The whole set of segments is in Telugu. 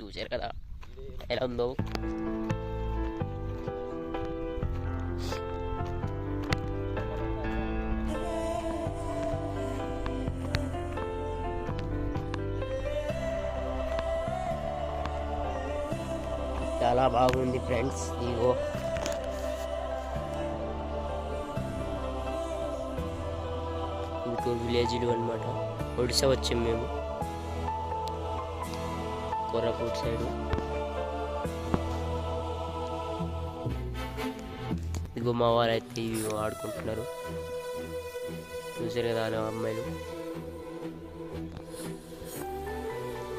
చూశారు కదా ఎలా ఉందో. చాలా బాగుంది ఫ్రెండ్స్. ఇగో ఇంకో విలేజ్లు అనమాట. ఒడిశా వచ్చాం మేము, కోరాపుట్ సైడు. ఇదిగో మా వారు అయితే ఇవి ఆడుకుంటున్నారు. చూసారు కదా అలా అమ్మాయిలు,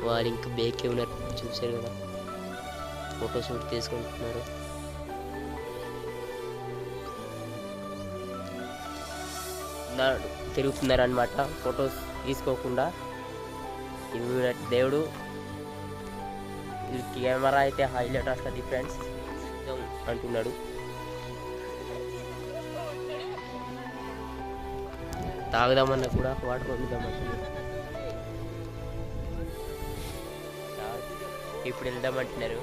వారు ఇంకా బేకే ఉన్నారు. చూసారు కదా ఫోటో షూట్ తీసుకుంటున్నారు. తిరుగుతున్నారు అనమాట ఫొటోస్ తీసుకోకుండా. దేవుడు కెమెరా అయితే హైలైట్ వస్తుంది ఫ్రెండ్స్ అంటున్నాడు. తాగుదామన్నా కూడా వాటర్ వండుదామంటున్నాడు. ఇప్పుడు వెళ్దామంటున్నారు.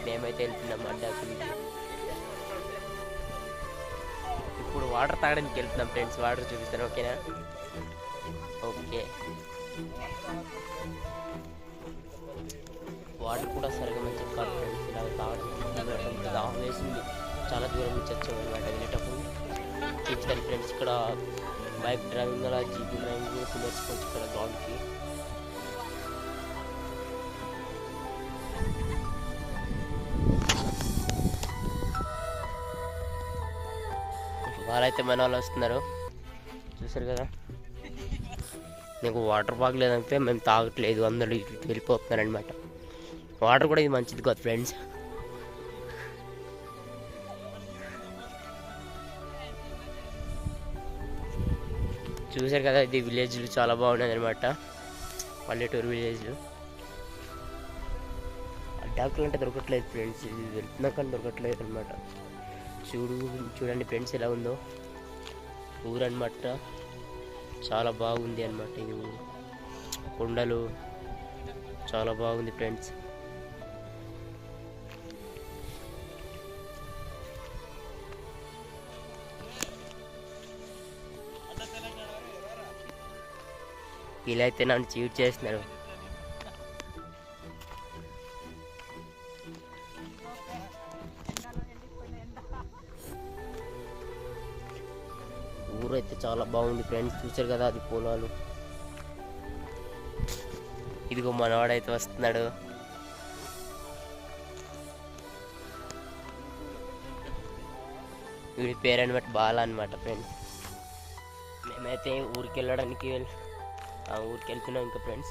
మేమైతే వెళ్తున్నాం అడ్డాకి. ఇప్పుడు వాటర్ తాగడానికి వెళ్తున్నాం ఫ్రెండ్స్. వాటర్ చూపిస్తాను, ఓకేనా? ఓకే. వాటర్ కూడా సరిగా మంచిగా కాదు ఫ్రెండ్స్. ఇలా తాగడం దాహం వేసింది. చాలా దూరం నుంచి వచ్చాము అనమాట. వెళ్ళేటప్పుడు చూపిస్తాను ఫ్రెండ్స్. ఇక్కడ బైక్ డ్రైవింగ్ అలా జీప్ డ్రైవింగ్ నేర్చుకోవచ్చు ఇక్కడ గ్రౌండ్కి. వాళ్ళైతే మన వాళ్ళు వస్తున్నారు, చూసారు కదా. నీకు వాటర్ బాగలేదంటే మేము తాగట్లేదు, అందరూ వెళ్ళిపోతున్నారు అనమాట. వాటర్ కూడా ఇది మంచిది కాదు ఫ్రెండ్స్. చూసారు కదా, ఇది విలేజ్లు చాలా బాగున్నది అనమాట. పల్లెటూరు విలేజ్లు. అడ్డాకులు అంటే దొరకట్లేదు ఫ్రెండ్స్. ఇది వెళ్తున్నాక దొరకట్లేదు అనమాట. చూడండి ఫ్రెండ్స్ ఎలా ఉందో ఊరు అనమాట. చాలా బాగుంది అనమాట. ఇది కొండలు చాలా బాగుంది ఫ్రెండ్స్. ఇలా అయితే నన్ను చీట్ చేస్తున్నారు. ఊరు అయితే చాలా బాగుంది ఫ్రెండ్స్. చూసారు కదా, అది పొలాలు. ఇదిగో మనవాడైతే వస్తున్నాడు. వీడి పేరు అనమాట బాల అనమాట ఫ్రెండ్స్. మేమైతే ఊరికి వెళ్ళడానికి ఊరికి వెళ్తున్నాం ఇంకా ఫ్రెండ్స్.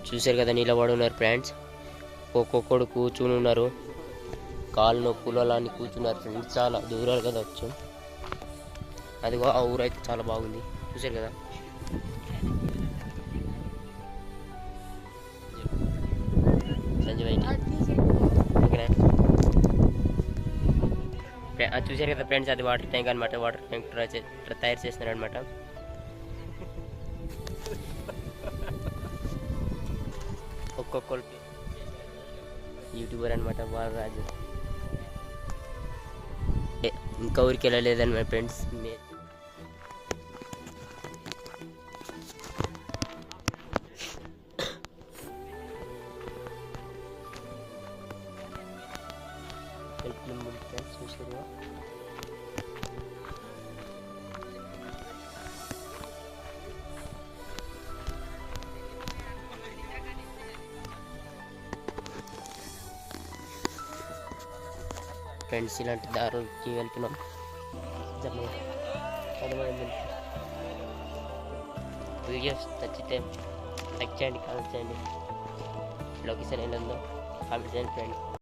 చూసారు కదా నిలబడి ఉన్నారు ఫ్రెండ్స్. ఒక్కొక్కడు కూర్చుని ఉన్నారు. కాళ్ళు నొప్పులు అలా అని కూర్చున్నారు ఫ్రెండ్స్. చాలా దూరాలు కదా వచ్చాం. అదిగో ఆ ఊరు అయితే చాలా బాగుంది. చూసారు కదా. చూసారు కదా ఫ్రెండ్స్, అది వాటర్ ట్యాంక్ అనమాట. వాటర్ ట్యాంక్ తయారు చేస్తున్నారు అనమాట. ఒక్కొక్కరు యూట్యూబర్ అనమాట బాలరాజు. ఇంకా ఊరికి వెళ్ళలేదన్నమాట ఫ్రెండ్స్. చూసారు ఫ్రెండ్స్, ఇలాంటి దారులకి వెళ్తున్నాం. వీడియోస్ నచ్చితే లైక్ చేయండి, కామెంట్ చేయండి. లొకేషన్ ఎలా ఉందో కామెంట్ చేయండి ఫ్రెండ్స్.